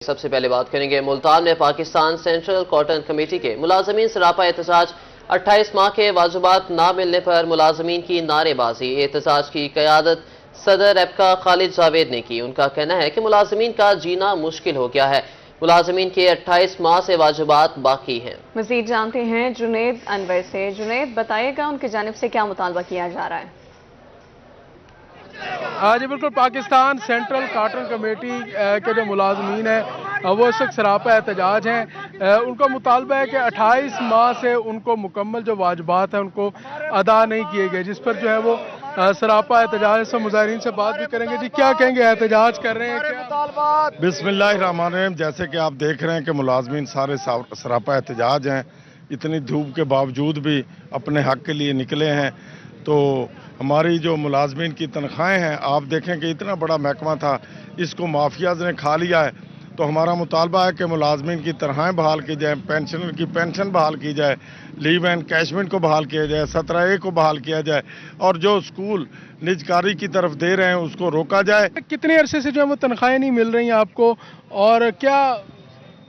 سب سے پہلے بات کریں گے ملتان میں پاکستان سینٹرل کاٹن کمیٹی کے ملازمین سراپا احتجاج 28 ماہ کے واجبات نہ ملنے پر ملازمین کی نعرے بازی۔ احتجاج کی قیادت صدر ایپکا خالد جاوید نے کی۔ ان کا کہنا ہے کہ ملازمین کا جینا مشکل ہو گیا ہے، ملازمین کے 28 ماہ سے واجبات باقی ہیں۔ مزید جانتے ہیں جنید انور سے۔ جنید بتائیے گا ان کی جانب سے کیا مطالبہ کیا جا رہا ہے؟ جی بالکل، پاکستان سینٹرل کاٹن کمیٹی کے جو ملازمین ہیں وہ اس وقت سراپا احتجاج ہیں۔ ان کا مطالبہ ہے کہ 28 ماہ سے ان کو مکمل جو واجبات ہیں ان کو ادا نہیں کیے گئے، جس پر جو ہے وہ سراپا احتجاج سے مظاہرین سے بات بھی کریں گے۔ جی کیا کہیں گے، احتجاج کر رہے ہیں کیا؟ بسم اللہ الرحمن الرحیم۔ جیسے کہ آپ دیکھ رہے ہیں کہ ملازمین سارے سراپا احتجاج ہیں، اتنی دھوپ کے باوجود بھی اپنے حق کے لیے نکلے ہیں۔ تو ہماری جو ملازمین کی تنخواہیں ہیں، آپ دیکھیں کہ اتنا بڑا محکمہ تھا، اس کو مافیاز نے کھا لیا ہے۔ تو ہمارا مطالبہ ہے کہ ملازمین کی تنخواہیں بحال کی جائیں، پینشن کی پینشن بحال کی جائے، لیو اینڈ کیشمنٹ کو بحال کیا جائے، 17A کو بحال کیا جائے، اور جو اسکول نجکاری کی طرف دے رہے ہیں اس کو روکا جائے۔ کتنے عرصے سے جو ہے وہ تنخواہیں نہیں مل رہی ہیں آپ کو، اور کیا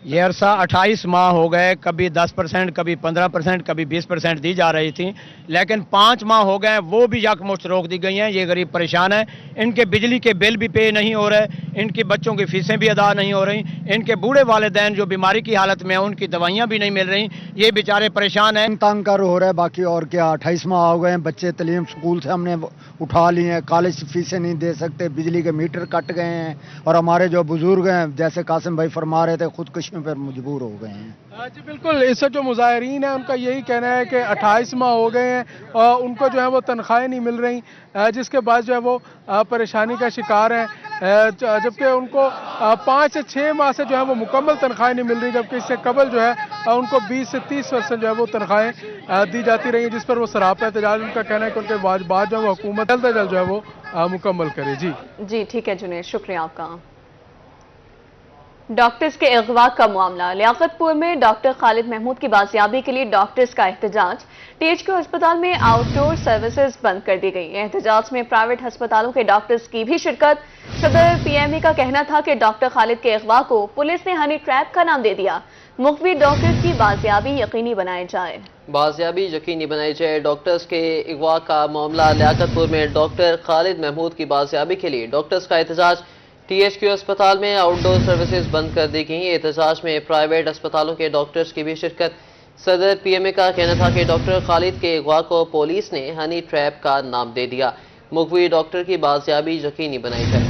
یہ عرصہ 28 ماہ ہو گئے، کبھی 10%، کبھی 15%، کبھی 20% دی جا رہی تھی، لیکن 5 ماہ ہو گئے وہ بھی یکمشت روک دی گئی ہیں۔ یہ غریب پریشان ہیں، ان کے بجلی کے بل بھی پے نہیں ہو رہے، ان کی بچوں کی فیسیں بھی ادا نہیں ہو رہی، ان کے بوڑھے والدین جو بیماری کی حالت میں ہیں ان کی دوائیاں بھی نہیں مل رہی، یہ بیچارے پریشان ہیں۔ تنگ کر ہو رہا ہے، باقی اور کیا 28 ماہ ہو گئے ہیں، بچے تعلیم سکول سے ہم نے اٹھا لیے ہیں، کالج فیسیں نہیں دے سکتے، بجلی کے میٹر کٹ گئے ہیں، اور ہمارے جو بزرگ ہیں جیسے قاسم بھائی فرما رہے تھے خودکشیوں پر مجبور ہو گئے ہیں۔ جی بالکل، اس سے جو مظاہرین ہیں ان کا یہی کہنا ہے کہ 28 ماہ ہو گئے ہیں اور ان کو جو ہے وہ تنخواہیں نہیں مل رہی، جس کے بعد جو ہے وہ پریشانی کا شکار ہیں، جبکہ ان کو 5 سے 6 ماہ سے جو ہے وہ مکمل تنخواہیں نہیں مل رہی، جبکہ اس سے قبل جو ہے ان کو 20 سے 30% جو ہے وہ تنخواہیں دی جاتی رہی ہیں، جس پر وہ سراپا احتجاج۔ ان کا کہنا ہے کہ ان کے واجبات جو ہے وہ حکومت جلد از جلد جو ہے وہ مکمل کرے۔ جی ٹھیک ہے جنید، شکریہ آپ کا۔ ڈاکٹرز کے اغوا کا معاملہ۔ لیاقت پور میں ڈاکٹر خالد محمود کی بازیابی کے لیے ڈاکٹرز کا احتجاج۔ THQ ہسپتال میں آؤٹ ڈور سروسز بند کر دی گئی۔ احتجاج میں پرائیویٹ ہسپتالوں کے ڈاکٹرز کی بھی شرکت۔ صدر PMA کا کہنا تھا کہ ڈاکٹر خالد کے اغوا کو پولیس نے ہنی ٹریپ کا نام دے دیا۔ مخفی ڈاکٹرز کی بازیابی یقینی بنائی جائے۔ بازیابی یقینی بنائی جائے۔ ڈاکٹرز کے اغوا کا معاملہ۔ لیاقت پور میں ڈاکٹر خالد محمود کی بازیابی کے لیے ڈاکٹرز کا احتجاج۔ THQ ہسپتال میں آؤٹ ڈور سروسز بند کر دی گئیں۔ احتجاج میں پرائیویٹ ہسپتالوں کے ڈاکٹرز کی بھی شرکت۔ صدر PMA کا کہنا تھا کہ ڈاکٹر خالد کے اغوا کو پولیس نے ہنی ٹریپ کا نام دے دیا۔ مغوی ڈاکٹر کی بازیابی یقینی بنائی جائے۔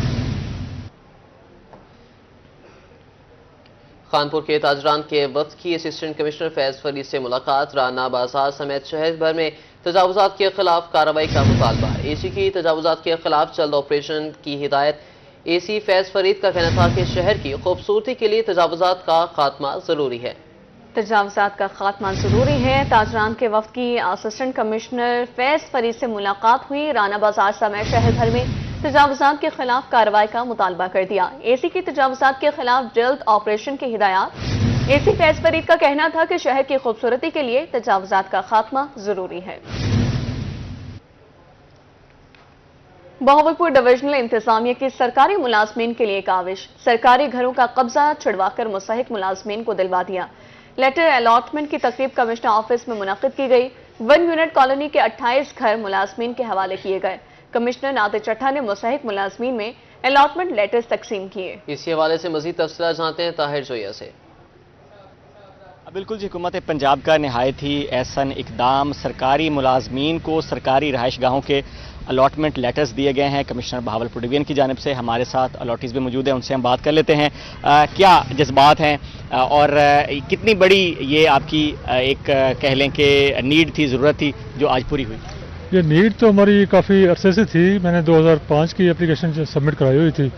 خانپور کے تاجران کے وفد کی اسسٹنٹ کمشنر فیض فرید سے ملاقات۔ رانا بازار سمیت شہر بھر میں تجاوزات کے خلاف کارروائی کا مطالبہ۔ AC کی تجاوزات کے خلاف جلد آپریشن کی ہدایت۔ AC فیض فرید کا کہنا تھا کہ شہر کی خوبصورتی کے لیے تجاوزات کا خاتمہ ضروری ہے۔ تجاوزات کا خاتمہ ضروری ہے۔ تاجران کے وفد کی اسسٹنٹ کمشنر فیض فرید سے ملاقات ہوئی۔ رانا بازار سمیت شہر بھر میں تجاوزات کے خلاف کارروائی کا مطالبہ کر دیا۔ AC کی تجاوزات کے خلاف جلد آپریشن کی ہدایات۔ AC فیض فرید کا کہنا تھا کہ شہر کی خوبصورتی کے لیے تجاوزات کا خاتمہ ضروری ہے۔ بہاولپور ڈویژنل انتظامیہ کی سرکاری ملازمین کے لیے کاوش۔ سرکاری گھروں کا قبضہ چھڑوا کر مستحق ملازمین کو دلوا دیا۔ لیٹر الاٹمنٹ کی تقریب کمشنر آفس میں منعقد کی گئی۔ 1 یونٹ کالونی کے 28 گھر ملازمین کے حوالے کیے گئے۔ کمشنر نادر چٹھا نے مستحق ملازمین میں الاٹمنٹ لیٹرز تقسیم کیے۔ اسی حوالے سے مزید تفصیلات جانتے ہیں طاہر جویا سے۔ بالکل جی، حکومت پنجاب کا نہایت ہی احسن اقدام، سرکاری ملازمین کو سرکاری رہائش گاہوں کے الاٹمنٹ لیٹرز دیے گئے ہیں۔ کمشنر بہاولپور ڈویژن کی جانب سے ہمارے ساتھ الاٹیز بھی موجود ہیں، ان سے ہم بات کر لیتے ہیں۔ کیا جذبات ہیں اور کتنی بڑی یہ آپ کی ایک کہہ لیں کہ نیڈ تھی، ضرورت تھی جو آج پوری ہوئی؟ یہ نیڈ تو ہماری کافی عرصے سے تھی۔ میں نے 2005 کی اپلیکیشن سبمٹ کرائی ہوئی تھی۔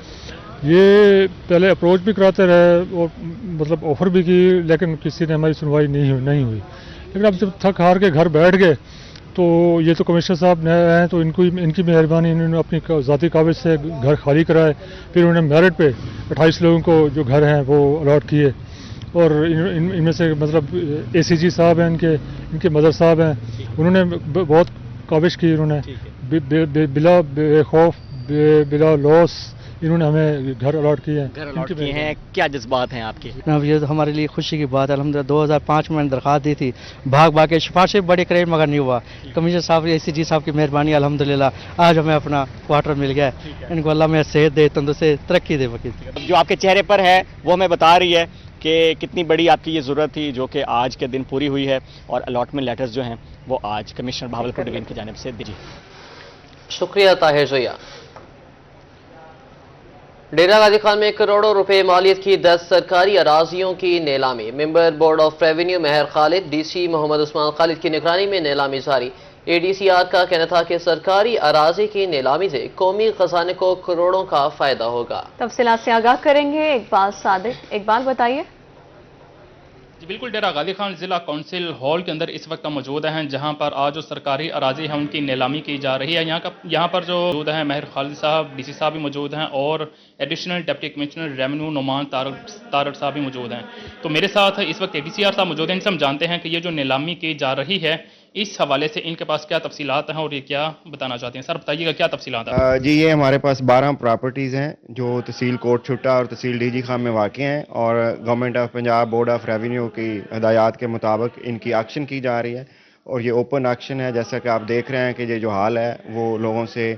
یہ پہلے اپروچ بھی کراتے رہے اور مطلب آفر بھی کی، لیکن کسی نے ہماری سنوائی نہیں ہوئی۔ لیکن اب جب تھک ہار کے گھر بیٹھ گئے تو یہ تو کمشنر صاحب ہیں تو ان کی مہربانی، انہوں نے اپنی ذاتی کاوش سے گھر خالی کرائے، پھر انہوں نے میرٹ پہ 28 لوگوں کو جو گھر ہیں وہ الاٹ کیے، اور ان میں سے مطلب ACG صاحب ہیں، ان کے مدر صاحب ہیں، انہوں نے بہت کاوش کی، انہوں نے بلا بے خوف بلا لاس इन्होंने हमें घर अलॉट किए हैं। घर अलॉट किए हैं, क्या जज्बात हैं आपके? जनाब ये तो हमारे लिए खुशी की बात है। अल्हम्दुलिल्लाह 2005 में मैंने दरख्वास्त दी थी, भाग भाग के सिफारिशें बड़ी करे मगर नहीं हुआ। कमिश्नर साहब ACG साहब की मेहरबानी अल्हम्दुलिल्लाह आज हमें अपना क्वार्टर मिल गया है। इनको अल्लाह में सेहत दे, तंदुरुस्ती तरक्की दे। वकील जो आपके चेहरे पर है वो हमें बता रही है कि कितनी बड़ी आपकी ये ज़रूरत थी, जो कि आज के दिन पूरी हुई है और अलॉटमेंट लेटर्स जो हैं वो आज कमिश्नर बहावलपुर डिवीजन की जानिब से दी। शुक्रिया ताहिर जोया। डेरा गाजी खान में करोड़ों रुपए मालियत की 10 सरकारी अराजियों की नीलामी। Member board of revenue Mehar Khalid, DC Mohammad Usman Khalid की निगरानी में नीलामी जारी। ADCR का कहना था कि सरकारी अराजी की नीलामी से कौमी खजाने को करोड़ों का फायदा होगा। तफसीलात से आगाह करेंगे इकबाल सादिक। इकबाल बताइए। जी बिल्कुल, डेरा गाजी खान जिला काउंसिल हॉल के अंदर इस वक्त मौजूद हैं, जहां पर आज जो सरकारी अराजी हैं उनकी नीलामी की जा रही है। यहाँ पर जो मौजूद हैं महर खालिद साहब, DC साहब भी मौजूद हैं और additional deputy commissioner revenue Nauman Tarar साहब भी मौजूद हैं। तो मेरे साथ इस वक्त ADCR साहब मौजूद हैं। इनसे हम जानते हैं कि ये जो नीलामी की जा रही है इस हवाले से इनके पास क्या तफसीलात हैं और ये क्या बताना चाहते हैं। सर बताइएगा क्या तफसीलात हैं। जी ये हमारे पास 12 प्रॉपर्टीज़ हैं जो तहसील कोट छुट्टा और तहसील DG खान में वाक़ हैं और government of Punjab board of revenue की हदायत के मुताबिक इनकी एक्शन की जा रही है और ये ओपन एक्शन है। जैसा कि आप देख रहे हैं कि ये जो हाल है वो लोगों से,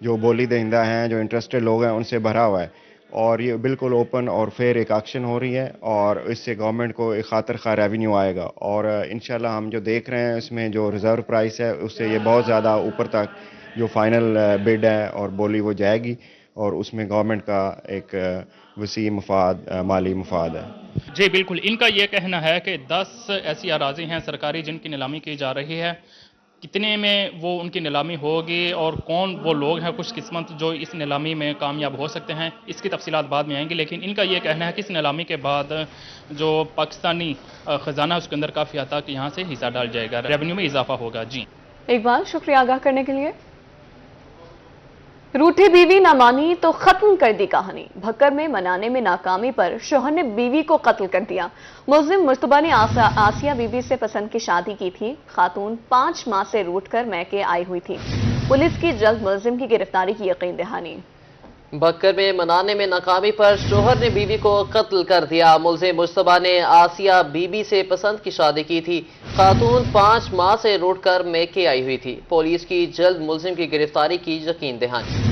जो बोली दहिंदा हैं, जो इंटरेस्टेड लोग हैं, उनसे भरा हुआ है और ये बिल्कुल ओपन और फेयर एक एक्शन हो रही है और इससे गवर्नमेंट को एक खातिर खा रेवेन्यू आएगा और इंशाल्लाह हम जो देख रहे हैं इसमें जो रिज़र्व प्राइस है उससे ये बहुत ज़्यादा ऊपर तक जो फाइनल बिड है और बोली वो जाएगी और उसमें गवर्नमेंट का एक वसी मफाद, माली मफाद है। जी बिल्कुल, इनका ये कहना है कि 10 ऐसी अराजी हैं सरकारी जिनकी नीलामी की जा रही है। कितने में वो उनकी नीलामी होगी और कौन वो लोग हैं खुशकिस्मत जो इस नीलामी में कामयाब हो सकते हैं, इसकी तफसीलात बाद में आएंगी। लेकिन इनका ये कहना है कि इस नीलामी के बाद जो पाकिस्तानी ख़जाना है उसके अंदर काफ़ी हद तक यहाँ से हिस्सा डाल जाएगा, रेवेन्यू में इजाफा होगा। जी इकबाल, शुक्रिया आगाह करने के लिए। रूठी बीवी न मानी तो खत्म कर दी कहानी। भक्कर में मनाने में नाकामी पर शोहर ने बीवी को कत्ल कर दिया। मुल्जिम मुश्तबा ने आसिया बीबी से पसंद की शादी की थी। खातून 5 माह से रूठकर मैके आई हुई थी। पुलिस की जल्द मुल्जिम की गिरफ्तारी की यकीन दहानी। भक्कर में मनाने में नाकामी पर शोहर ने बीवी को कत्ल कर दिया। मुल्जिम मुश्तबा ने आसिया बीबी से पसंद की शादी की थी। खातून 5 माह से रूठकर मैके आई हुई थी। पुलिस की जल्द मुल्जिम की गिरफ्तारी की यकीन दहानी।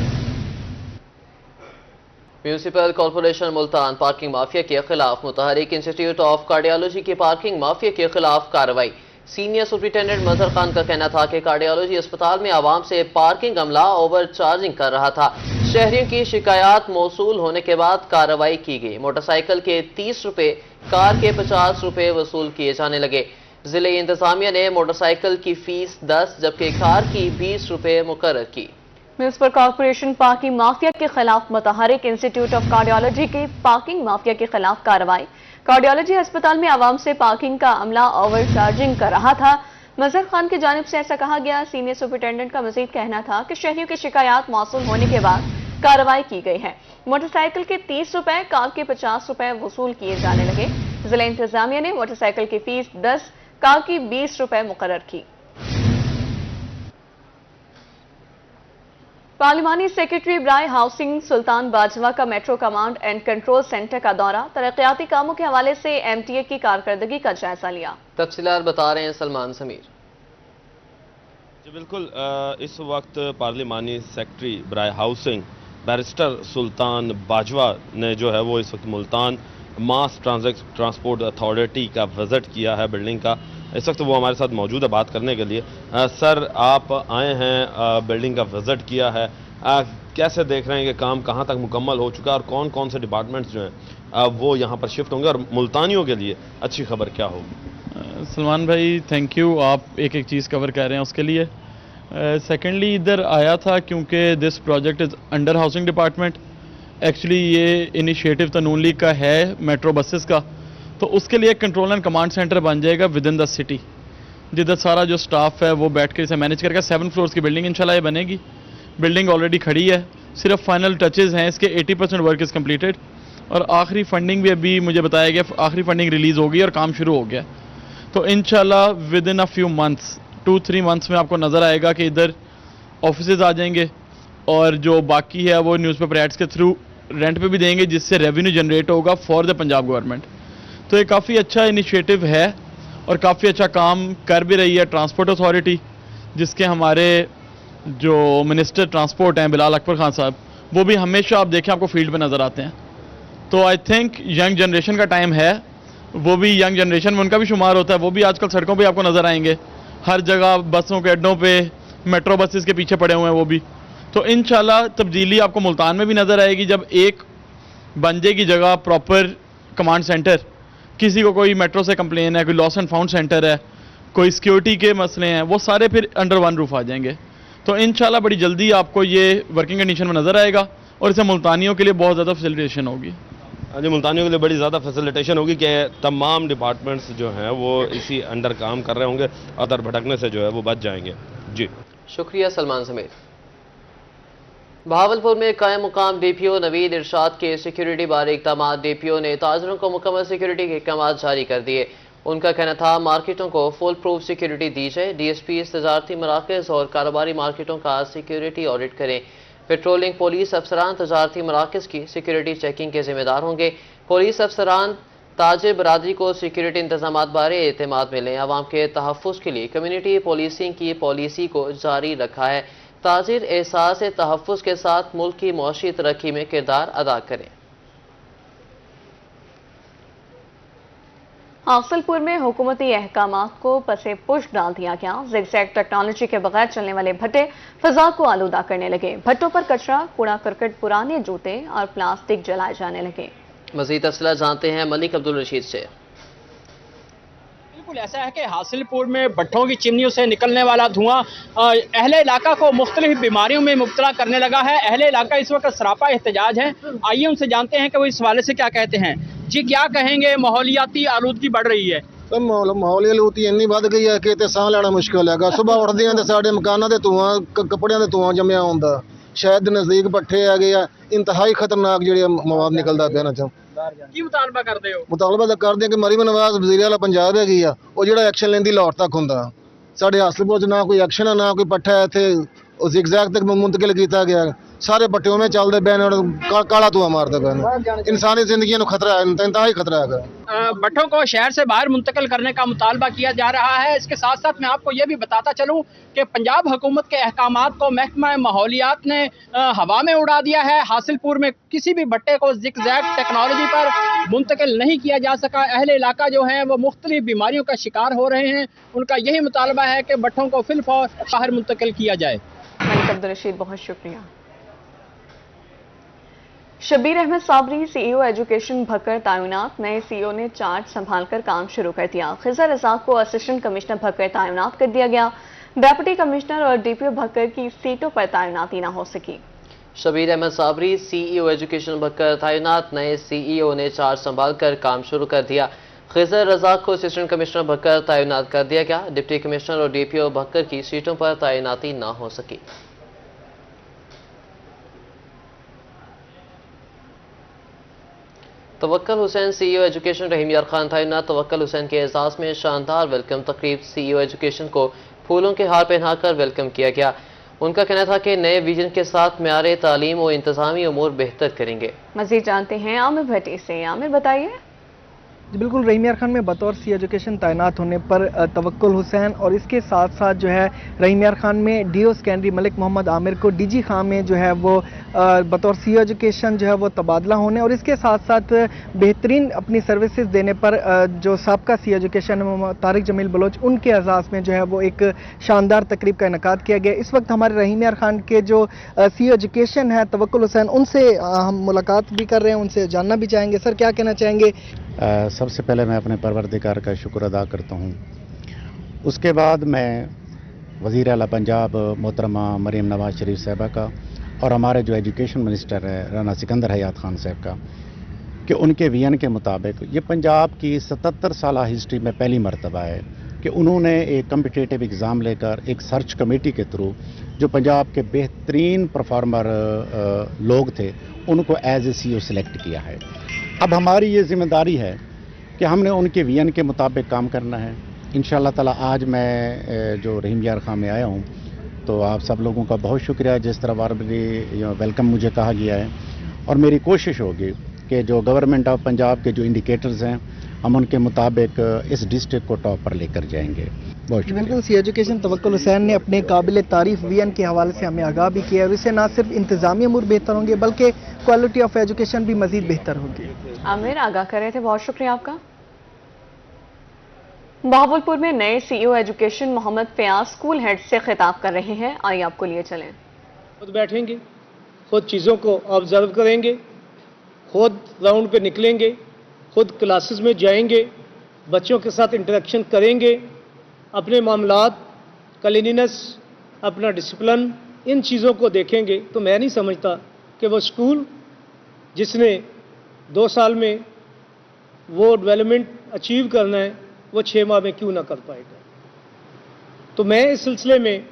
Municipal corporation Multan parking mafia के खिलाफ मुतहरिक इंस्टीट्यूट ऑफ कार्डियोलॉजी की पार्किंग माफिया के खिलाफ कार्रवाई। सीनियर सुपरिटेंडेंट मजहर खान का कहना था कि कार्डियोलॉजी अस्पताल में आवाम से पार्किंग अमला ओवर चार्जिंग कर रहा था। शहरियों की शिकायत मौसूल होने के बाद कार्रवाई की गई। मोटरसाइकिल के 30 रुपए, कार के 50 रुपए वसूल किए जाने लगे। जिले इंतजामिया ने मोटरसाइकिल की फीस 10 जबकि कार की 20 रुपए मुकर्रर की। म्यूनिसिपल कॉर्पोरेशन पार्किंग माफिया के खिलाफ मुतहरिक इंस्टीट्यूट ऑफ कार्डियोलॉजी की पार्किंग माफिया के खिलाफ कार्रवाई। कार्डियोलॉजी अस्पताल में आवाम से पार्किंग का अमला ओवर चार्जिंग कर रहा था। मजहर खान की जानिब से ऐसा कहा गया। सीनियर सुपरिटेंडेंट का मजीद कहना था कि शहरियों की शिकायत मौसूल होने के बाद कार्रवाई की गई है। मोटरसाइकिल के 30 रुपए, कार के 50 रुपए वसूल किए जाने लगे। जिला इंतजामिया ने मोटरसाइकिल की फीस 10, कार की 20 रुपए मुकर्रर की। पार्लिमानी सेक्रेटरी बराए हाउसिंग सुल्तान बाजवा का metro command and control centre का दौरा। तरक्याती कामों के हवाले से MTA की कारकर्दगी का जायजा लिया। तफसीलात बता रहे हैं सलमान समीर। जी बिल्कुल, इस वक्त पार्लिमानी सेक्रेटरी बराए हाउसिंग बैरिस्टर सुल्तान बाजवा ने जो है वो इस वक्त मुल्तान मास ट्रांसपोर्ट अथॉरिटी का विजिट किया है बिल्डिंग का। इस वक्त वो हमारे साथ मौजूद है बात करने के लिए। सर, आप आए हैं, बिल्डिंग का विजिट किया है, कैसे देख रहे हैं कि काम कहाँ तक मुकम्मल हो चुका है और कौन कौन से डिपार्टमेंट्स जो हैं वो यहाँ पर शिफ्ट होंगे और मुल्तानियों के लिए अच्छी खबर क्या होगी? सलमान भाई थैंक यू, आप एक एक चीज़ कवर कर रहे हैं उसके लिए। सेकेंडली इधर आया था क्योंकि this project is under housing department. Actually ये इनिशिएटिव तो नून लीग का है मेट्रो बसेस का, तो उसके लिए एक कंट्रोल एंड कमांड सेंटर बन जाएगा विद इन द सिटी, जिधर सारा जो स्टाफ है वो बैठ कर इसे मैनेज करेगा। 7 फ्लोर्स की बिल्डिंग इंशाल्लाह ये बनेगी। बिल्डिंग ऑलरेडी खड़ी है, सिर्फ फाइनल टचेज़ हैं इसके। 80% वर्क इज़ कम्प्लीटेड और आखिरी फंडिंग भी अभी मुझे बताया गया, आखिरी फंडिंग रिलीज़ हो गई और काम शुरू हो गया। तो इंशाल्लाह with in a few months, 2-3 months में आपको नज़र आएगा कि इधर ऑफिसेज आ जाएंगे और जो बाकी है वो न्यूज़पेपर एड्स के थ्रू रेंट पे भी देंगे, जिससे रेवेन्यू जनरेट होगा फॉर द पंजाब गवर्नमेंट। तो ये काफ़ी अच्छा इनिशिएटिव है और काफ़ी अच्छा काम कर भी रही है ट्रांसपोर्ट अथॉरिटी, जिसके हमारे जो मिनिस्टर ट्रांसपोर्ट हैं बिलाल अकबर खान साहब, वो भी हमेशा आप देखें आपको फील्ड पे नज़र आते हैं। तो आई थिंक यंग जनरेशन का टाइम है, वो भी यंग जनरेशन में उनका भी शुमार होता है, वो भी आजकल सड़कों पे आपको नज़र आएंगे, हर जगह बसों के अड्डों पे, मेट्रो बसेस के पीछे पड़े हुए हैं वो भी। तो इंशाल्लाह तब्दीली आपको मुल्तान में भी नज़र आएगी, जब एक बन जाएगी जगह प्रॉपर कमांड सेंटर, किसी को कोई मेट्रो से कंप्लेन है, कोई लॉस एंड फाउंड सेंटर है, कोई सिक्योरिटी के मसले हैं, वो सारे फिर अंडर वन रूफ आ जाएंगे। तो इंशाल्लाह बड़ी जल्दी आपको ये वर्किंग कंडीशन में नज़र आएगा और इससे मुल्तानियों के लिए बहुत ज़्यादा फैसिलिटेशन होगी। हाँ जी, मुल्तानियों के लिए बड़ी ज़्यादा फैसिलिटेशन होगी कि तमाम डिपार्टमेंट्स जो हैं वो इसी अंडर काम कर रहे होंगे, अदर भटकने से जो है वो बच जाएंगे। जी शुक्रिया सलमान समीर। बहावलपुर में कायम मुकाम डीपीओ नवीद इरशाद के सिक्योरिटी बारे इकदाम, डीपीओ ने ताजरों को मुकम्मल सिक्योरिटी के इकदाम जारी कर दिए। उनका कहना था मार्केटों को फुल प्रूफ सिक्योरिटी दी जाए, डीएसपी तजारती मराकज़ और कारोबारी मार्केटों का सिक्योरिटी ऑडिट करें। पेट्रोलिंग पुलिस अफसरान तजारती मराकज़ की सिक्योरिटी चेकिंग के जिम्मेदार होंगे। पुलिस अफसरान ताजिर बरादरी को सिक्योरिटी इंतजाम बारे एतमाद मिले। आवाम के तहफ़्फ़ुज़ के लिए कम्यूनिटी पुलिसिंग की पॉलिसी को जारी रखा है। ताजिर एहसास तहफ़्फ़ुज़ के साथ मुल्क की मौशी तरक्की में किरदार अदा करें। हासिलपुर में हुकूमती अहकामात को पसे पुश डाल दिया गया। ज़िगज़ैग टेक्नोलॉजी के बगैर चलने वाले भट्टे फिजा को आलूदा करने लगे। भट्टों पर कचरा, कूड़ा करकट, पुराने जूते और प्लास्टिक जलाए जाने लगे। मज़ीद तफसीलात जानते हैं मलिक अब्दुल रशीद से। बिल्कुल ऐसा है कि हासिलपुर में भट्टों की चिमनियों से निकलने वाला धुआं अहले इलाका को मुख्तलिफ बीमारियों में मुब्तला करने लगा है। अहले इलाका इस वक्त सरापा एहतजाज है। आइए उनसे जानते हैं कि वो इस हवाले से क्या कहते हैं। जी क्या कहेंगे, माहौलियाती आलूदगी बढ़ रही है? माहौली आलूदगी इन्नी बढ़ गई है कि साह लेना मुश्किल है। सुबह उठदे हैं साडे मकानां दे धुआं, कपड़ियां दे धुआं जम्मिया हुंदा। शहर दे नज़दीक भट्ठे हैगे आ, इंतहाई खतरनाक जिहड़े मवाद निकलदा पिया ना। की मुतालबा करदे हो? मुतालबा तो करदे कि मरीम नवाज वज़ीर आला पंजाब हैगी आ, ਉਹ ਜਿਹੜਾ एक्शन ਲੈਂਦੀ लाहौर तक ਹੁੰਦਾ। ਸਾਡੇ हासिलपुर च ना कोई एक्शन है, ना कोई पट्ठा है। इत्थे ज़िगज़ैग तक मुंतकिल किया गया। सारे भट्टे में चलते पे ने, काला धुआं मारते पे ने। इंसानी जिंदगी को खतरा है, इंतहाई खतरा है। भट्टों को शहर से बाहर मुंतकिल करने का मुतालबा किया जा रहा है। इसके साथ साथ मैं आपको ये भी बताता चलूँ कि पंजाब हुकूमत के अहकामात को महकमा माहौलियात ने हवा में उड़ा दिया है। हासिलपुर में किसी भी भट्टे को ज़िगज़ैग टेक्नोलॉजी पर मुंतकिल नहीं किया जा सका। अहले इलाका जो है वो मुख्तलिफ बीमारियों का शिकार हो रहे हैं। उनका यही मुतालबा है कि भट्टों को फिलफौर बाहर मुंतकिल किया जाए। मलिक अब्दुल रशीद, बहुत शुक्रिया। शबीर अहमद साबरी सीईओ एजुकेशन भक्कर तैनात। नए सीईओ ने चार्ज संभालकर काम शुरू कर दिया। खिज़र रज़ाक को असिस्टेंट कमिश्नर भक्कर तैनात कर दिया गया। डेप्यूटी कमिश्नर और डीपीओ भक्कर की सीटों पर तैनाती न हो सकी। शबीर अहमद साबरी सीईओ एजुकेशन भक्कर तैनात। नए सीईओ ने चार्ज संभालकर काम शुरू कर दिया। खिज़र रज़ाक को असिस्टेंट कमिश्नर भक्कर तैनात कर दिया गया। डिप्टी कमिश्नर और डीपीओ भक्कर की सीटों पर तैनाती न हो सकी। तवक्कल हुसैन सीईओ एजुकेशन। रहीम यार खान तैनात। तवक्कल हुसैन के एजाज में शानदार वेलकम तकरीब। सीईओ एजुकेशन को फूलों के हार पहनाकर वेलकम किया गया। उनका कहना था कि नए विजन के साथ म्यार तालीम और इंतजामी उमूर बेहतर करेंगे। मजीद जानते हैं आमिर भट्टी से। आमिर बताइए। जी बिल्कुल, रहीम यार खान में बतौर सी एजुकेशन तैनात होने पर तवक्कुल हुसैन और इसके साथ साथ जो है रहीम यार खान में डीओ सेकेंडरी मलिक मोहम्मद आमिर को डीजी खान में जो है वो बतौर सी एजुकेशन जो है वो तबादला होने और इसके साथ साथ बेहतरीन अपनी सर्विसेज देने पर जो साबका सी एजुकेशन तारिक जमील बलोच उनके एजाज़ में जो है वो एक शानदार तकरीब का इनेकाद किया गया। इस वक्त हमारे रहीम यार खान के जो सी एजुकेशन है तवक्कुल हुसैन, उनसे हम मुलाकात भी कर रहे हैं, उनसे जानना भी चाहेंगे। सर क्या कहना चाहेंगे? सबसे पहले मैं अपने परवरदिगार का शुक्र अदा करता हूँ। उसके बाद मैं वज़ीर आला पंजाब मोहतरमा मरीम नवाज शरीफ साहबा का और हमारे जो एजुकेशन मिनिस्टर है राना सिकंदर हयात खान साहब का कि उनके विजन के मुताबिक ये पंजाब की 77 साल हिस्ट्री में पहली मरतबा है कि उन्होंने एक कम्पिटिटिव एग्ज़ाम लेकर एक सर्च कमेटी के थ्रू जो पंजाब के बेहतरीन परफॉर्मर लोग थे उनको एज ए सीईओ सिलेक्ट किया है। अब हमारी ये जिम्मेदारी है कि हमने उनके विजन के मुताबिक काम करना है। इंशाअल्लाह ताला आज मैं जो रहीम यार खान में आया हूँ तो आप सब लोगों का बहुत शुक्रिया जिस तरह वार्मली वेलकम मुझे कहा गया है और मेरी कोशिश होगी कि जो गवर्नमेंट ऑफ पंजाब के जो इंडिकेटर्स हैं हम उनके मुताबिक इस डिस्ट्रिक्ट को टॉप पर लेकर जाएंगे। बहुत शुक्रिया। बिल्कुल सी एजुकेशन तवक्कुल हुसैन ने अपने काबिल तारीफ वीएन के हवाले से हमें आगाह भी किया और इससे न सिर्फ इंतजामी अमूर बेहतर होंगे बल्कि क्वालिटी ऑफ एजुकेशन भी मजीद बेहतर होगी। आमिर आगाह कर रहे थे, बहुत शुक्रिया आपका। बहावलपुर में नए CEO education Mohammad Fayyaz school head से खिताब कर रहे हैं, आइए आपको लिए चलें। खुद बैठेंगे, खुद चीज़ों को ऑब्जर्व करेंगे, खुद राउंड पे निकलेंगे, खुद क्लासेस में जाएंगे, बच्चों के साथ इंटरेक्शन करेंगे, अपने मामलात, क्लीनिनेस, अपना डिसिप्लिन, इन चीज़ों को देखेंगे, तो मैं नहीं समझता कि वो स्कूल जिसने 2 साल में वो डेवलपमेंट अचीव करना है वो 6 माह में क्यों ना कर पाएगा। तो मैं इस सिलसिले में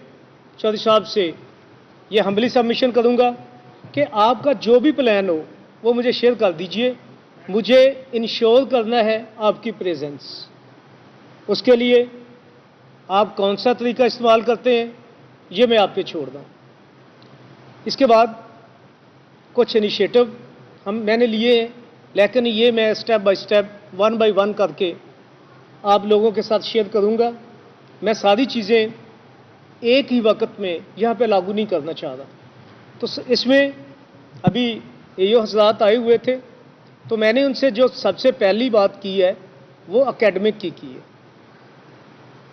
चौधरी साहब से ये हम्बली सबमिशन करूंगा कि आपका जो भी प्लान हो वो मुझे शेयर कर दीजिए। मुझे इंश्योर करना है आपकी प्रेजेंस। उसके लिए आप कौन सा तरीका इस्तेमाल करते हैं ये मैं आप पे छोड़ दूँ। इसके बाद कुछ इनिशिएटिव मैंने लिए हैं, लेकिन ये मैं स्टेप बाय स्टेप 1 बाय 1 करके आप लोगों के साथ शेयर करूंगा। मैं सारी चीज़ें एक ही वक्त में यहाँ पे लागू नहीं करना चाह रहा। तो इसमें अभी एओ हजरात आए हुए थे, तो मैंने उनसे जो सबसे पहली बात की है वो एकेडमिक की है।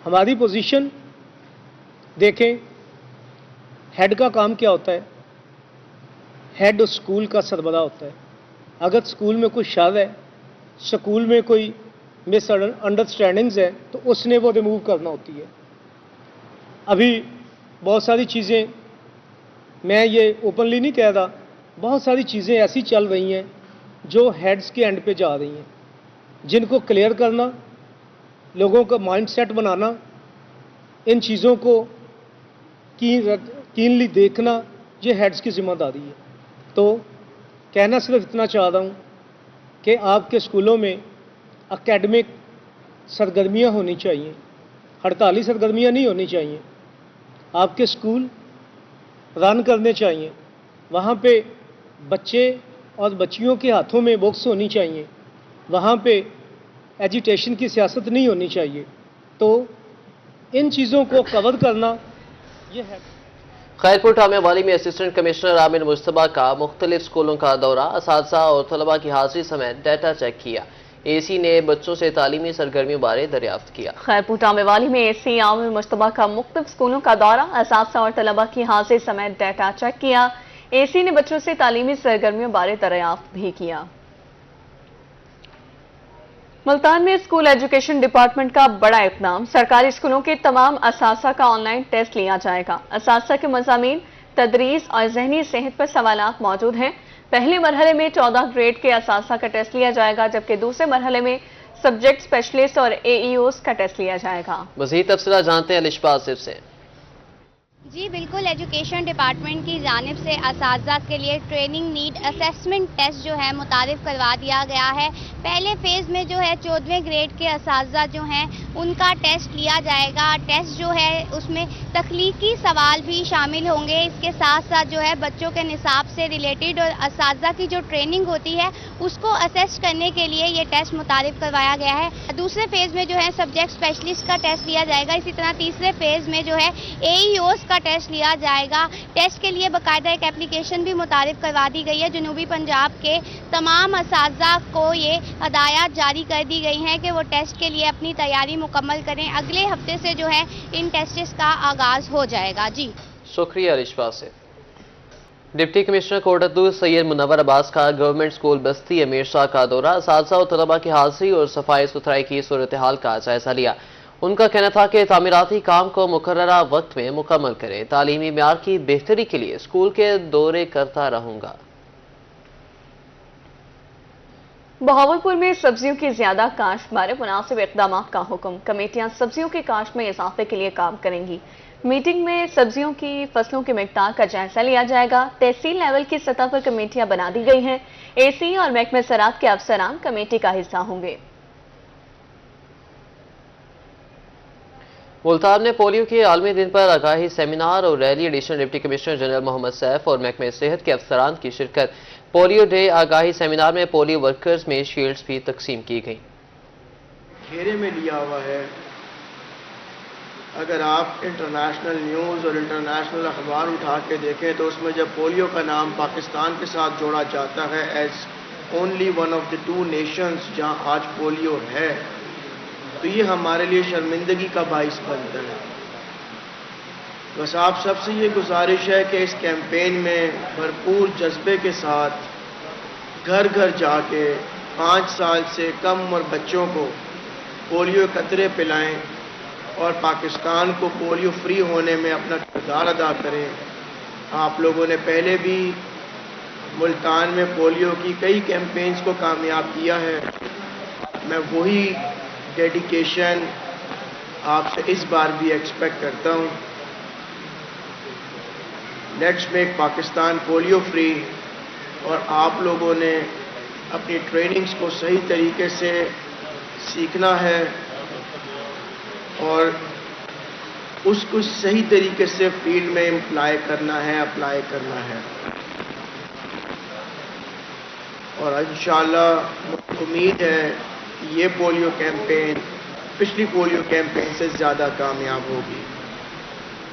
हमारी पोजीशन देखें, हेड का काम क्या होता है? हेड स्कूल का सरबराह होता है। अगर स्कूल में कोई शर है, स्कूल में कोई मिस अंडरस्टैंडिंग्स है, तो उसने वो रिमूव करना होती है। अभी बहुत सारी चीज़ें, मैं ये ओपनली नहीं कह रहा, बहुत सारी चीज़ें ऐसी चल रही हैं जो हेड्स के एंड पे जा रही हैं, जिनको क्लियर करना, लोगों का माइंडसेट बनाना, इन चीज़ों को कीनली देखना, ये हेड्स की जिम्मेदारी है। तो कहना सिर्फ इतना चाह रहा हूँ कि आपके स्कूलों में एकेडमिक सरगर्मियाँ होनी चाहिए, हड़ताली सरगर्मियाँ नहीं होनी चाहिए। आपके स्कूल रन करने चाहिए, वहाँ पे बच्चे और बच्चियों के हाथों में बुक्स होनी चाहिए, वहाँ पे एजुटेशन की सियासत नहीं होनी चाहिए। तो इन चीज़ों को कवर करना ये है। खैरपुर टामे वाली में असिस्टेंट कमिश्नर आमिर मुश्तबा का मुख्तलिफ स्कूलों का दौरा, असातिज़ा और तलबा की हाजिरी समेत डाटा चेक किया। एसी ने बच्चों से तालीमी सरगर्मियों बारे दरियाफ्त किया। खैरपुर टामे वाली में एसी आमिर मुश्तबा का मुख्तलिफ स्कूलों का दौरा, असातिज़ा और तलबा की हाजिरी समेत डाटा चेक किया। एसी ने बच्चों से तालीमी सरगर्मियों बारे दरियाफ्त भी किया। मुल्तान में स्कूल एजुकेशन डिपार्टमेंट का बड़ा इक़दाम, सरकारी स्कूलों के तमाम असातिज़ा का ऑनलाइन टेस्ट लिया जाएगा। असातिज़ा के मज़ामीन, तदरीस और ज़हनी सेहत पर सवालात मौजूद हैं। पहले मरहले में 14 ग्रेड के असातिज़ा का टेस्ट लिया जाएगा, जबकि दूसरे मरहले में सब्जेक्ट स्पेशलिस्ट और एईओस का टेस्ट लिया जाएगा। मज़ीद तफसीलात जानते हैं अलिशा आसिफ से। जी बिल्कुल, एजुकेशन डिपार्टमेंट की जानिब से असातिज़ा के लिए ट्रेनिंग नीड असेसमेंट टेस्ट जो है मुतारिफ करवा दिया गया है। पहले फेज़ में जो है 14वें ग्रेड के असातिज़ा जो हैं उनका टेस्ट लिया जाएगा। टेस्ट जो है उसमें तख्लीकी सवाल भी शामिल होंगे। इसके साथ साथ जो है बच्चों के निसाब से रिलेटेड और असातिज़ा की जो ट्रेनिंग होती है उसको असेस करने के लिए ये टेस्ट मुतारिफ करवाया गया है। दूसरे फेज़ में जो है सब्जेक्ट स्पेशलिस्ट का टेस्ट लिया जाएगा। इसी तरह तीसरे फेज़ में जो है एईओस का टेस्ट लिया जाएगा। टेस्ट के लिए बाकायदा एक एप्लीकेशन भी मुतारिफ करवा दी गई है। जनूबी पंजाब के तमाम असातिज़ा को ये हदायत जारी कर दी गई हैं कि वो टेस्ट के लिए अपनी तैयारी मुकम्मल करें। अगले हफ्ते से जो है इन टेस्ट्स का आगाज हो जाएगा। जी शुक्रिया अलिशा से। डिप्टी कमिश्नर कोटद्दू सैयद मुनव्वर अब्बास का गवर्नमेंट स्कूल बस्ती अमीर शाह का दौरा, असातिज़ा और तलबा की हाजिरी और सफाई सुथराई की सूरत हाल का जायजा लिया। उनका कहना था कि तामीराती काम को मुकर्ररा वक्त में मुकम्मल करें। तालीमी म्यार की बेहतरी के लिए स्कूल के दौरे करता रहूंगा। बहावलपुर में सब्जियों की ज्यादा काश्त बारे मुनासिब इक़दाम का हुक्म, कमेटियां सब्जियों की काश्त में इजाफे के लिए काम करेंगी। मीटिंग में सब्जियों की फसलों की मिकदार का जायजा लिया जाएगा। तहसील लेवल की सतह पर कमेटियां बना दी गई हैं। एसी और महकमे ज़राअत के अफसरान कमेटी का हिस्सा होंगे। मुल्तान में पोलियो के आलमी दिन पर आगाही सेमिनार और rally additional deputy commissioner general Mohammad Saif और महकमे सेहत के अफसरान की शिरकत। पोलियो डे आगाही सेमिनार में पोलियो वर्कर्स में शील्ड्स भी तकसीम की गई। घेरे में लिया हुआ है। अगर आप इंटरनेशनल न्यूज़ और इंटरनेशनल अखबार उठा के देखें तो उसमें जब पोलियो का नाम पाकिस्तान के साथ जोड़ा जाता है as only one of the 2 nations जहां आज पोलियो है, तो ये हमारे लिए शर्मिंदगी का बाइस बनता है। बस आप सबसे ये गुजारिश है कि इस कैंपेन में भरपूर जज्बे के साथ घर घर जाके 5 साल से कम उम्र बच्चों को पोलियो कतरे पिलाएं और पाकिस्तान को पोलियो फ्री होने में अपना किरदार अदा करें। आप लोगों ने पहले भी मुल्तान में पोलियो की कई कैंपेन्स को कामयाब किया है। मैं वही डेडिकेशन आपसे इस बार भी एक्सपेक्ट करता हूँ। Let's make Pakistan polio free. और आप लोगों ने अपनी ट्रेनिंग्स को सही तरीके से सीखना है और उसको सही तरीके से फील्ड में अप्लाई करना है। और इंशाअल्लाह मुझे उम्मीद है कि ये पोलियो कैंपेन पिछली पोलियो कैंपेन से ज़्यादा कामयाब होगी।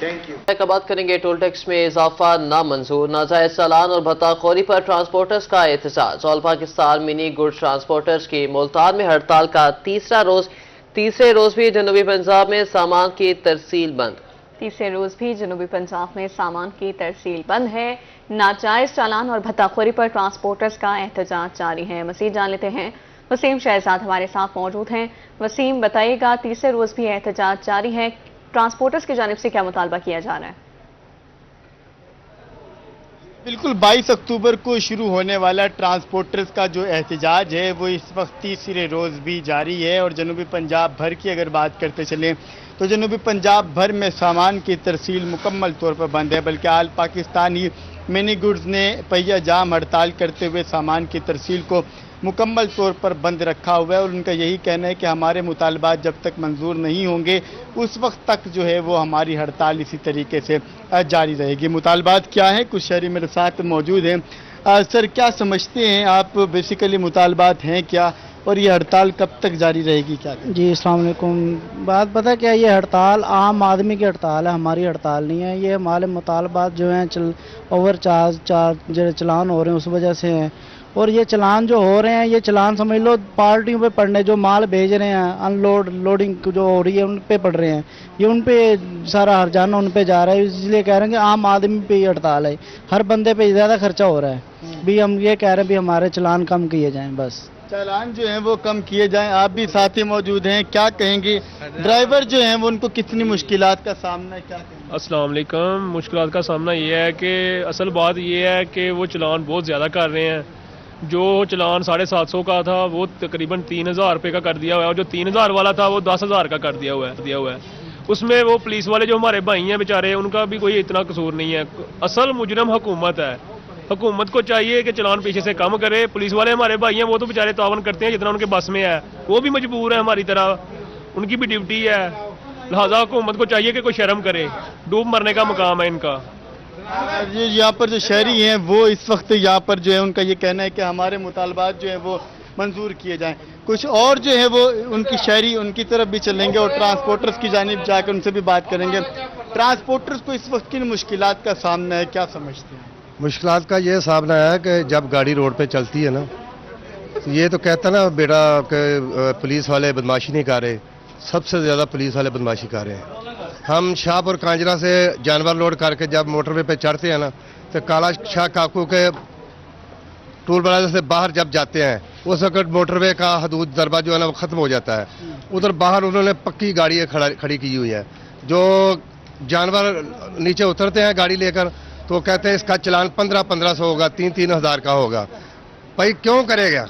Thank you. बात करेंगे टोल टैक्स में इजाफा नामंजूर, नाजायज चालान और भत्ताखोरी पर ट्रांसपोर्टर्स का एहतजाज। All Pakistan mini goods transporters की मुल्तान में हड़ताल का तीसरे रोज भी जनूबी पंजाब में सामान की तरसील बंद। तीसरे रोज भी जनूबी पंजाब में सामान की तरसील बंद है। नाजायज चालान और भत्ताखोरी पर ट्रांसपोर्टर्स का एहतजाज जारी है। मज़ीद जान लेते हैं, वसीम शहजाद हमारे साथ मौजूद हैं। वसीम, बताइएगा, तीसरे रोज भी एहतजाज जारी है, ट्रांसपोर्टर्स की जानिब से क्या मुतालबा किया जा रहा है? बिल्कुल 22 अक्टूबर को शुरू होने वाला ट्रांसपोर्टर्स का जो एहतजाज है वो इस वक्त तीसरे रोज़ भी जारी है। और जनूबी पंजाब भर की अगर बात करते चलें तो जनूबी पंजाब भर में सामान की तरसील मुकम्मल तौर पर बंद है। बल्कि आल पाकिस्तानी मिनी गुड्स ने पहिया जाम हड़ताल करते हुए सामान की तरसील को मुकम्मल तौर पर बंद रखा हुआ है। और उनका यही कहना है कि हमारे मुतालबात जब तक मंजूर नहीं होंगे उस वक्त तक जो है वो हमारी हड़ताल इसी तरीके से जारी रहेगी। मुतालबात क्या है, कुछ शहरी मेरे साथ मौजूद हैं। सर, क्या समझते हैं आप, बेसिकली मुतालबात हैं क्या और ये हड़ताल कब तक जारी रहेगी? क्या जी अस्सलाम वालेकुम। बात पता क्या, ये हड़ताल आम आदमी की हड़ताल है, हमारी हड़ताल नहीं है। ये हमारे मुतालबात जो हैं ओवर चार्ज जो चलान हो रहे हैं उस वजह से हैं। और ये चलान जो हो रहे हैं, ये चलान समझ लो पार्टियों पे पड़ने, जो माल भेज रहे हैं लोडिंग जो हो रही है उन पे पड़ रहे हैं। ये उन पे सारा हरजाना उन पे जा रहा है। इसलिए कह रहे हैं कि आम आदमी पे ये हड़ताल है, हर बंदे पे ज़्यादा खर्चा हो रहा है। भी हम ये कह रहे हैं भी हमारे चलान कम किए जाएँ, बस चालान जो हैं वो कम किए जाएं। आप भी साथ ही मौजूद हैं, क्या कहेंगे? ड्राइवर जो हैं वो उनको कितनी मुश्किलात का सामना है, क्या कहेंगे? अस्सलाम वालेकुम। मुश्किलात का सामना ये है कि असल बात ये है कि वो चलान बहुत ज़्यादा कर रहे हैं। जो चलान 750 का था वो तकरीबन 3000 रुपये का कर दिया हुआ है, और जो 3000 वाला था वो 10,000 का कर दिया हुआ है। उसमें वो पुलिस वाले जो हमारे भाई हैं बेचारे, उनका भी कोई इतना कसूर नहीं है। असल मुजरम हुकूमत है। हुकूमत को चाहिए कि चलान पीछे से कम करे। पुलिस वाले हमारे भाई हैं, वो तो बेचारे तावन करते हैं जितना उनके बस में है। वो भी मजबूर है हमारी तरह, उनकी भी ड्यूटी है। लिहाजा हुकूमत को चाहिए कि कोई शर्म करे। डूब मरने का मुकाम है इनका। यहाँ पर जो शहरी हैं वो इस वक्त यहाँ पर जो है उनका ये कहना है कि हमारे मुतालबात जो है वो मंजूर किए जाएं। कुछ और जो है वो उनकी शहरी उनकी तरफ भी चलेंगे और ट्रांसपोर्टर्स की जानिब जाकर उनसे भी बात करेंगे। ट्रांसपोर्टर्स को इस वक्त किन मुश्किलात का सामना है, क्या समझते हैं? मुश्किलात का ये सामना है कि जब गाड़ी रोड पे चलती है ना, ये तो कहता ना बेटा कि पुलिस वाले बदमाशी नहीं कर रहे, सबसे ज़्यादा पुलिस वाले बदमाशी कर रहे हैं। हम शाहपुर कांजरा से जानवर लोड करके जब मोटरवे पे चढ़ते हैं ना, तो काला शाह काकू के टोल प्लाजा से बाहर जब जाते हैं उस वक्त मोटरवे का हदूद दरबा जो है ना वो ख़त्म हो जाता है। उधर बाहर उन्होंने पक्की गाड़ी खड़ी की हुई है। जो जानवर नीचे उतरते हैं गाड़ी लेकर तो कहते हैं इसका चलान 1500 होगा, 3,000 का होगा। भाई क्यों करेगा?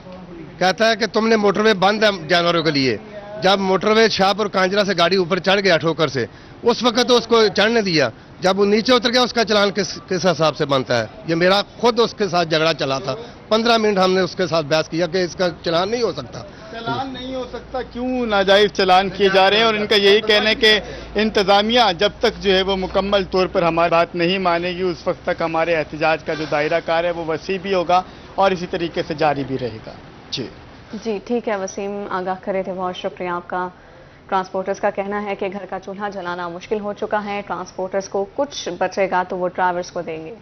कहता है कि तुमने मोटरवे बंद है जानवरों के लिए। जब मोटरवे शाहपुर कांजरा से गाड़ी ऊपर चढ़ गया ठोकर से, उस वक्त तो उसको चढ़ने दिया। जब वो नीचे उतर गया उसका चलान किस हिसाब से बनता है? ये मेरा खुद उसके साथ झगड़ा चला था। 15 मिनट हमने उसके साथ बहस किया कि इसका चलान नहीं हो सकता। चलान नहीं हो सकता, क्यों नाजायज चलान किए जा रहे हैं? और इनका यही कहना है कि इंतज़ामिया जब तक जो है वो मुकम्मल तौर पर हमारी बात नहीं मानेगी उस वक्त तक हमारे एहतजाज का जो दायरा कार है वो वसी भी होगा اور اسی طریقے سے جاری بھی رہے گا. جی ٹھیک ہے وسیم، آگاہ کرے تھے، بہت شکریہ آپ کا. ٹرانسپورٹرز کا کہنا ہے کہ گھر کا چولہا جلانا مشکل ہو چکا ہے، ٹرانسپورٹرز کو کچھ بچے گا تو وہ ڈرائیورز کو دیں گے.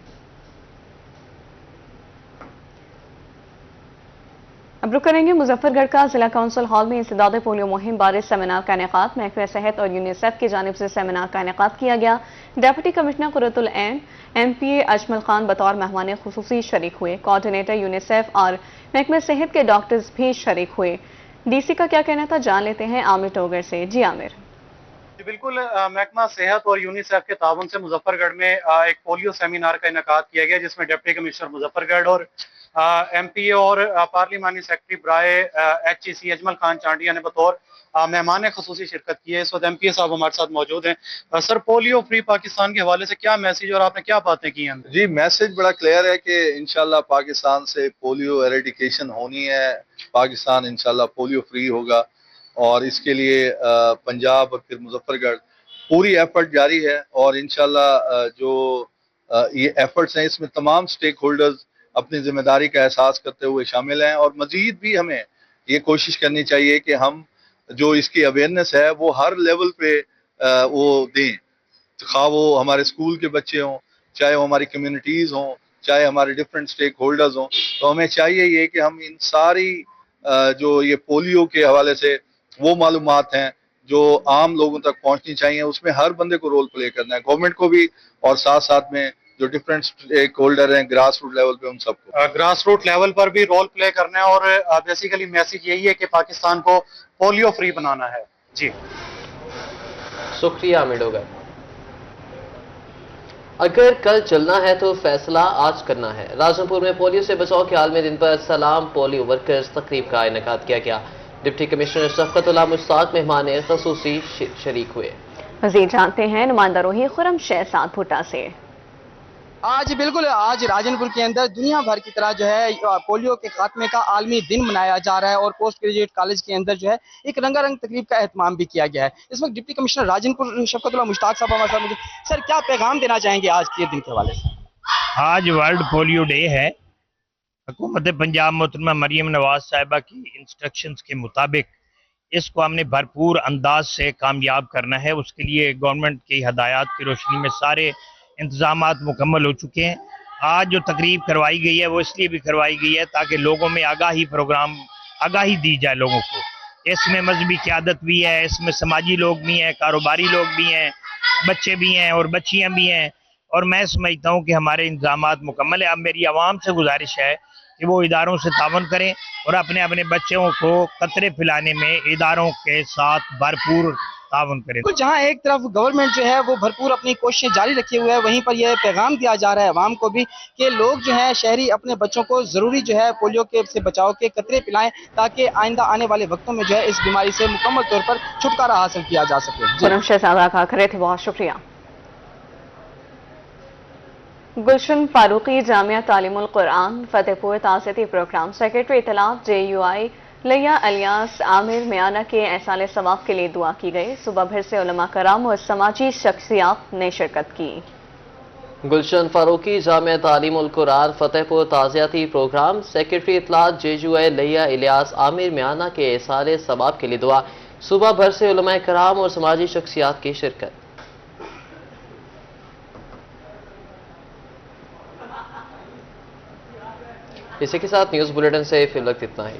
اب رک کریں گے مظفر گڑھ کا ضلع کونسل ہال میں انسداد پولیو مہم بارے سیمینار کا انعقاد. محکمہ صحت اور یونیسیف کی جانب سے سیمینار کا انعقاد کیا گیا. ڈپٹی کمشنر قرۃ العین ایم پی اے اجمل خان بطور مہمان خصوصی شریک ہوئے. کوآرڈینیٹر یونیسیف اور محکمہ صحت کے ڈاکٹرز بھی شریک ہوئے. ڈی سی کا کیا کہنا تھا جان لیتے ہیں عامر ٹوگر سے. جی عامر. بالکل، محکمہ صحت اور یونیسیف کے تعاون سے مظفر گڑھ میں ایک پولیو سیمینار کا انعقاد کیا گیا، جس میں ڈپٹی کمشنر مظفر گڑھ اور ایم پی اے اور پارلیمانی سیکرٹری برائے ایچ ای سی اجمل خان چانڈیا نے بطور مہمان خصوصی شرکت کی ہے. اس وقت ایم پی اے صاحب ہمارے ساتھ موجود ہیں. سر، پولیو فری پاکستان کے حوالے سے کیا میسج اور آپ نے کیا باتیں کی ہیں؟ جی، میسج بڑا کلیئر ہے کہ انشاءاللہ پاکستان سے پولیو ایریڈیکیشن ہونی ہے. پاکستان انشاءاللہ پولیو فری ہوگا، اور اس کے لیے پنجاب اور پھر مظفر گڑھ پوری ایفرٹ جاری ہے. اور انشاءاللہ جو یہ ایفرٹس ہیں اس میں تمام سٹیک ہولڈرز اپنی ذمہ داری کا احساس کرتے ہوئے شامل ہیں. اور مزید بھی ہمیں یہ کوشش کرنی چاہیے کہ ہم جو اس کی اویئرنیس ہے وہ ہر لیول پہ وہ دیں، خواہ وہ ہمارے اسکول کے بچے ہوں، چاہے وہ ہماری کمیونٹیز ہوں، چاہے ہمارے ڈفرینٹ سٹیک ہولڈرز ہوں. تو ہمیں چاہیے یہ کہ ہم ان ساری جو یہ پولیو کے حوالے سے وہ معلومات ہیں جو عام لوگوں تک پہنچنی چاہیے، اس میں ہر بندے کو رول پلے کرنا ہے، گورنمنٹ کو بھی اور ساتھ ساتھ میں جو ڈفرینٹ سٹیک ہولڈر ہیں گراس روٹ لیول پہ ان سب کو. گراس روٹ لیول پر بھی رول پلے کرنا ہے، اور بیسیکلی میسج یہی ہے کہ پاکستان کو پولیو فری بنانا ہے. جی شکریہ عامر ٹوگر. اگر کل چلنا ہے تو فیصلہ آج کرنا ہے. راجنپور میں پولیو سے بچاؤ کے عالمی دن پر سلام پولیو ورکرز تقریب کا انعقاد کیا گیا. ڈپٹی کمشنر شفقت اللہ مشتاق مہمان خصوصی شریک ہوئے. مزید جانتے ہیں نمائندہ روحی خرم شہزاد بھٹا سے. آج راجنپور کے اندر دنیا بھر کی طرح جو ہے پولیو کے خاتمے کا عالمی دن منایا جا رہا ہے، اور پوسٹ گریجویٹ کالج کے اندر جو ہے ایک رنگا رنگ تقریب کا اہتمام بھی کیا گیا ہے. اس وقت ڈپٹی کمشنر راجنپور شفقت اللہ مشتاق صاحب ہمارے ساتھ موجود. سر، کیا پیغام دینا چاہیں گے آج کے دن کے حوالے سے؟ آج ورلڈ پولیو ڈے ہے. حکومت پنجاب محترمہ مریم نواز صاحبہ کی انسٹرکشنز کے مطابق اس کو ہم نے بھرپور انداز سے کامیاب کرنا ہے. اس کے لیے گورنمنٹ کی ہدایات کی روشنی میں سارے انتظامات مکمل ہو چکے ہیں. آج جو تقریب کروائی گئی ہے وہ اس لیے بھی کروائی گئی ہے تاکہ لوگوں میں آگاہی دی جائے لوگوں کو. اس میں مذہبی قیادت بھی ہے، اس میں سماجی لوگ بھی ہیں، کاروباری لوگ بھی ہیں، بچے بھی ہیں اور بچیاں بھی ہیں. اور میں سمجھتا ہوں کہ ہمارے انتظامات مکمل ہیں. اب میری عوام سے گزارش ہے کہ وہ اداروں سے تعاون کریں اور اپنے بچوں کو قطرے پلانے میں اداروں کے ساتھ بھرپور تعاون کریں. جہاں ایک طرف گورنمنٹ جو ہے وہ بھرپور اپنی کوششیں جاری رکھے ہوئے ہے، وہیں پر یہ پیغام دیا جا رہا ہے عوام کو بھی کہ لوگ جو ہے شہری اپنے بچوں کو ضروری جو ہے پولیو کے سے بچاؤ کے قطرے پلائیں تاکہ آئندہ آنے والے وقتوں میں جو ہے اس بیماری سے مکمل طور پر چھٹکارا حاصل کیا جا سکے. خرم شہزاد کا کھڑے تھے، بہت شکریہ. گلشن فاروقی جامعہ تعلیم القرآن فتح پور تعزیتی پروگرام سیکرٹری اطلاعات جے یو آئی لیا الیاس عامر میانہ کے احسان ثواب کے لیے دعا کی گئی. صبح بھر سے علماء کرام اور سماجی شخصیات نے شرکت کی. گلشن فاروقی جامعہ تعلیم القرآن فتح پور تعزیتی پروگرام سیکرٹری اطلاعات جے یو آئی لیا الیاس عامر میانہ کے احسان ثواب کے لیے دعا. صبح بھر سے علماء کرام اور سماجی شخصیات کی شرکت. اسی کے ساتھ نیوز بلیٹن سے فی الوقت اتنا ہی.